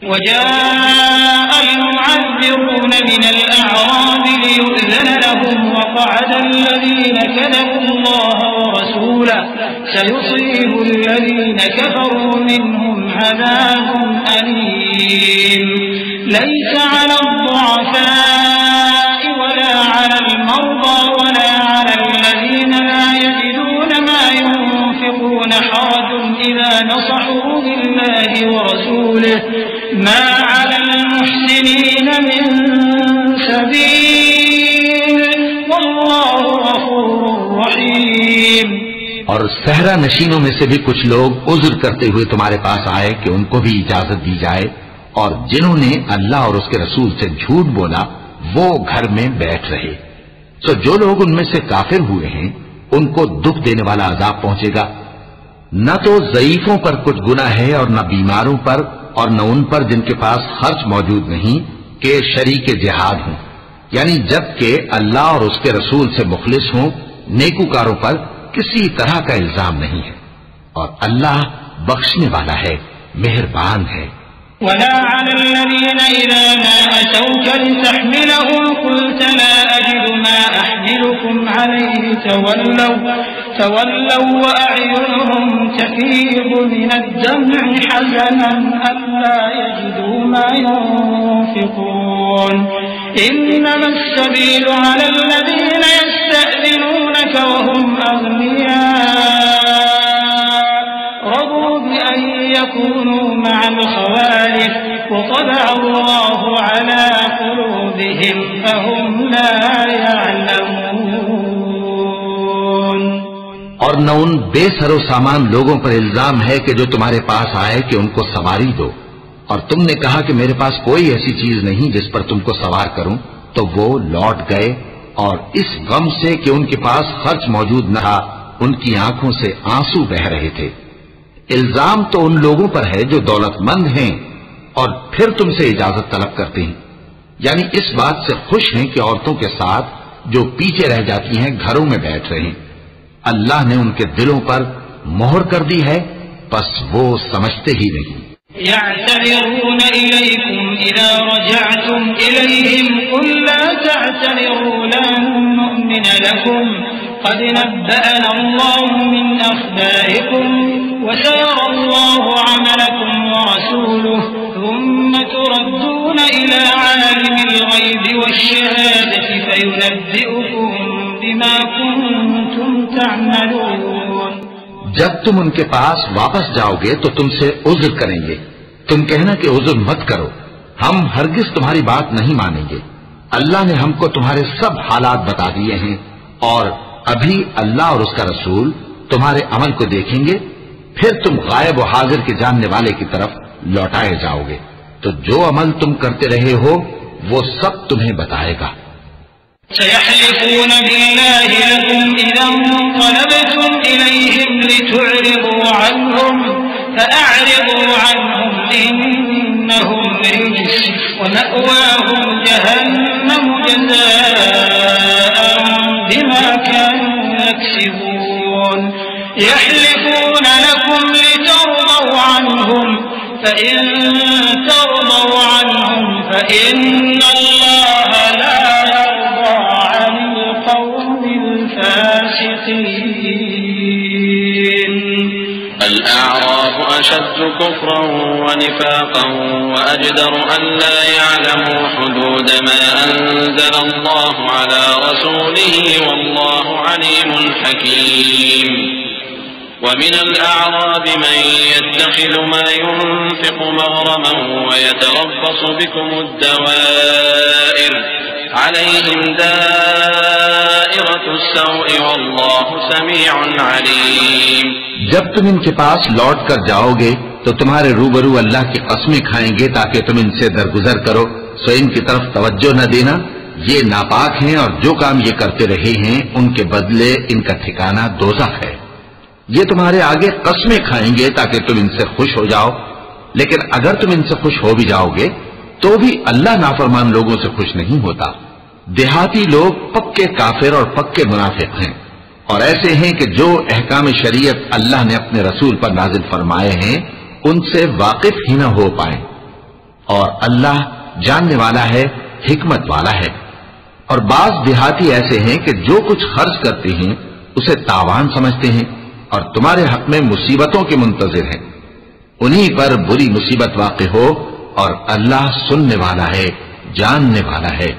وجاء المعذرون من الأعراب ليؤذن لهم وقعد الذين كذبوا الله ورسوله سيصيب الذين كفروا منهم عذاب أليم ليس على الضعفاء ولا على المرضى ولا على الذين لا يجدون ما ينفقون حرج إذا نصحوا لله ورسوله ما على المحسنين من سبيل والله غفور رحيم۔ اور صحرا نشینوں میں سے بھی کچھ لوگ عذر کرتے ہوئے تمہارے پاس آئے کہ ان کو بھی اجازت دی جائے، اور جنہوں نے اللہ اور اس کے رسول سے جھوٹ بولا وہ گھر میں بیٹھ رہے۔ تو جو لوگ ان میں سے کافر ہوئے ہیں ان کو دکھ دینے والا عذاب پہنچے گا۔ نہ تو ضعیفوں پر کچھ گناہ ہے اور نہ بیماروں پر اور نہ ان پر جن کے پاس خرچ موجود نہیں کہ شریک جہاد ہوں، یعنی جب کہ اللہ اور اس کے رسول سے مخلص ہوں، نیکوکاروں پر کسی طرح کا الزام نہیں ہے، اور اللہ بخشنے والا ہے، مہربان ہے۔ ولا على الذين إذا ما أتوك لتحملهم قلت لا أجد ما أحملكم عليه تولوا وأعينهم تفيض من الدمع حزنا ألا يجدوا ما ينفقون إنما السبيل على الذين يستأذنونك وهم أغنياء رضوا بأن يكونوا مع الخوالف وطبع الله على قلوبهم فهم لا يعلمون۔ اور نہ ان بے سر و سامان لوگوں پر الزام ہے کہ جو تمہارے پاس آئے کہ ان کو سواری دو، اور تم نے کہا کہ میرے پاس کوئی ایسی چیز نہیں جس پر تم کو سوار کروں، تو وہ لوٹ گئے، اور اس غم سے کہ ان کے پاس خرچ موجود نہ تھا ان کی آنکھوں سے آنسو بہہ رہے تھے۔ الزام تو ان لوگوں پر ہے جو دولت مند ہیں اور پھر تم سے اجازت طلب کرتے ہیں، یعنی اس بات سے خوش ہیں کہ عورتوں کے ساتھ جو پیچھے رہ جاتی ہیں گھروں میں بیٹھ رہے ہیں۔ اللہ نے ان کے دلوں پر مہر کر دی ہے، بس وہ سمجھتے ہی نہیں۔ يعتذرون إليكم إذا رجعتم إليهم قل لا تعتذروا لن نؤمن لكم قد نبأنا الله من أخباركم وسيرى الله عملكم ورسوله ثم تردون إلى عالم الغيب والشهادة فينبئكم بما كنتم تعملون۔ جب تم ان کے پاس واپس جاؤ گے تو تم سے عذر کریں گے، تم کہنا کہ عذر مت کرو، ہم ہرگز تمہاری بات نہیں مانیں گے۔ اللہ نے ہم کو تمہارے سب حالات بتا دیے ہیں، اور ابھی اللہ اور اس کا رسول تمہارے عمل کو دیکھیں گے، پھر تم غائب و حاضر کے جاننے والے کی طرف لوٹائے جاؤ گے، تو جو عمل تم کرتے رہے ہو وہ سب تمہیں بتائے گا۔ سيحلفون بالله لكم إذا انقلبتم إليهم لتعرضوا عنهم فأعرضوا عنهم إنهم رجس ومأواهم جهنم جزاء بما كانوا يكسبون يحلفون لكم لترضوا عنهم فإن ترضوا عنهم فإن الله لا يرضى عن القوم الفاسقين۔ الأعراب أشد كفرا ونفاقا وأجدر أن لا يعلموا حدود ما أنزل الله على رسوله والله عليم حكيم۔ ومن الأعراب من يتخذ ما ينفق مغرما ويتربص بكم الدوائر عليهم دائرة السوء والله سميع عليم۔ جب تم ان کے پاس لوٹ کر جاؤ گے تو تمہارے روبرو اللہ کی قسمیں کھائیں گے تاکہ تم ان سے درگزر کرو، سو ان کی طرف توجہ نہ دینا، یہ ناپاک ہیں اور جو کام یہ کرتے رہے ہیں ان کے بدلے ان کا ٹھکانہ دوزخ ہے۔ یہ تمہارے آگے قسمیں کھائیں گے تاکہ تم ان سے خوش ہو جاؤ، لیکن اگر تم ان سے خوش ہو بھی جاؤ گے تو بھی اللہ نافرمان لوگوں سے خوش نہیں ہوتا۔ دیہاتی لوگ پکے کافر اور پکے منافق ہیں، اور ایسے ہیں کہ جو احکام شریعت اللہ نے اپنے رسول پر نازل فرمائے ہیں ان سے واقف ہی نہ ہو پائیں۔ اور اللہ جاننے والا ہے، حکمت والا ہے۔ اور بعض دیہاتی ایسے ہیں کہ جو کچھ خرچ کرتے ہیں اسے تاوان سمجھتے ہیں اور تمہارے حق میں مصیبتوں کے منتظر ہیں، انہی پر بری مصیبت واقع ہو، اور اللہ سننے والا ہے، جاننے والا ہے۔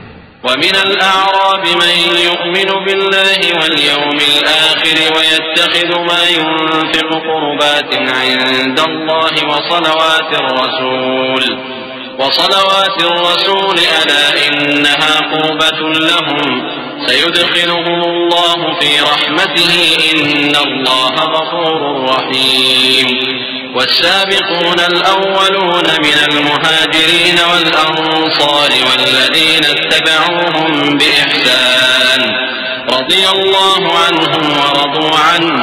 ومن الأعراب من يؤمن بالله واليوم الآخر ويتخذ ما ينفق قربات عند الله وصلوات الرسول ألا إنها قربة لهم سيدخلهم الله في رحمته إن الله غفور رحيم والسابقون الأولون من المهاجرين والأنصار والذين اتبعوهم بإحسان رضي الله عنهم ورضوا عنه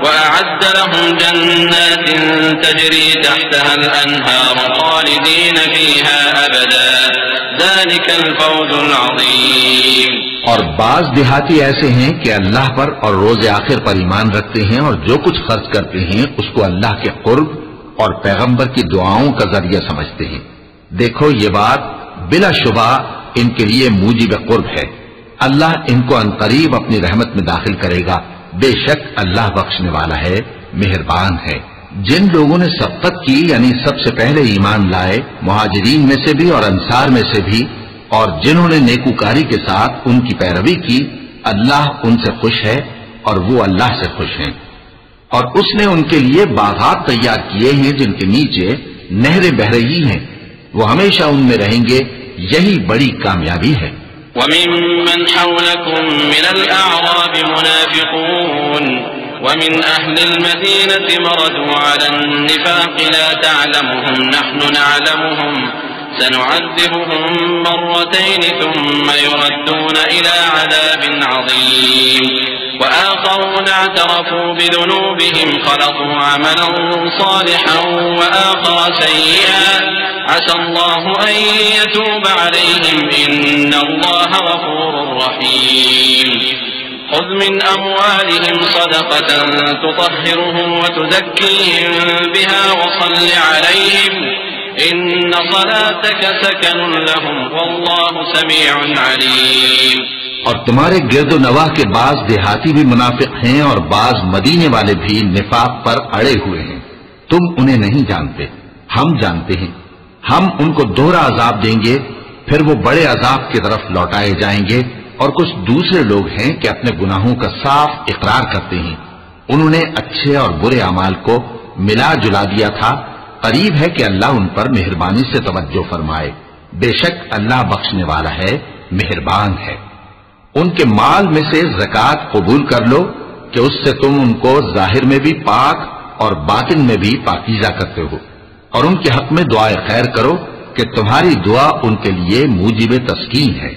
وأعد لهم جنات تجري تحتها الأنهار خالدين فيها أبدا ذلك الفوز العظيم۔ اور بعض دیہاتی ایسے ہیں کہ اللہ پر اور روز آخر پر ایمان رکھتے ہیں اور جو کچھ خرچ کرتے ہیں اس کو اللہ کے قرب اور پیغمبر کی دعاؤں کا ذریعہ سمجھتے ہیں۔ دیکھو یہ بات بلا شبہ ان کے لیے موجب قرب ہے، اللہ ان کو عنقریب اپنی رحمت میں داخل کرے گا، بے شک اللہ بخشنے والا ہے، مہربان ہے۔ جن لوگوں نے سبقت کی یعنی سب سے پہلے ایمان لائے، مہاجرین میں سے بھی اور انصار میں سے بھی، اور جنہوں نے نیکوکاری کے ساتھ ان کی پیروی کی، اللہ ان سے خوش ہے اور وہ اللہ سے خوش ہیں۔ اور اس نے ان کے لیے باغات تیار کیے ہیں جن کے نیچے نہریں بہ رہی ہیں، وہ ہمیشہ ان میں رہیں گے، یہی بڑی کامیابی ہے۔ وَمِمَّنْ حَوْلَكُمْ مِنَ الْأَعْرَابِ مُنَافِقُونَ وَمِنْ أَهْلِ الْمَدِينَةِ مَرَدُوا عَلَى النِّفَاقِ لَا تَعْلَمُهُمْ نَحْنُ نَعْلَمُهُمْ سنعذبهم مرتين ثم يردون إلى عذاب عظيم وآخرون اعترفوا بذنوبهم خلقوا عملا صالحا وآخر سيئا عسى الله أن يتوب عليهم إن الله غفور رحيم خذ من أموالهم صدقة تطهرهم وتزكيهم بها وصل عليهم إن صلاتك سكن لهم والله سميع عليم۔ اور تمہارے گرد و نواح کے بعض دیہاتی بھی منافق ہیں اور بعض مدینے والے بھی نفاق پر اڑے ہوئے ہیں، تم انہیں نہیں جانتے، ہم جانتے ہیں۔ ہم ان کو دوہرا عذاب دیں گے، پھر وہ بڑے عذاب کی طرف لوٹائے جائیں گے۔ اور کچھ دوسرے لوگ ہیں کہ اپنے گناہوں کا صاف اقرار کرتے ہیں، انہوں نے اچھے اور برے اعمال کو ملا جلا دیا تھا، قریب ہے کہ اللہ ان پر مہربانی سے توجہ فرمائے، بے شک اللہ بخشنے والا ہے، مہربان ہے۔ ان کے مال میں سے زکوٰۃ قبول کر لو کہ اس سے تم ان کو ظاہر میں بھی پاک اور باطن میں بھی پاکیزہ کرتے ہو، اور ان کے حق میں دعائے خیر کرو کہ تمہاری دعا ان کے لیے موجب تسکین ہے،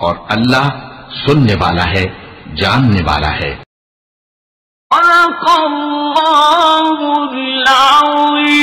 اور اللہ سننے والا ہے، جاننے والا ہے۔ صدق اللہ العظیم۔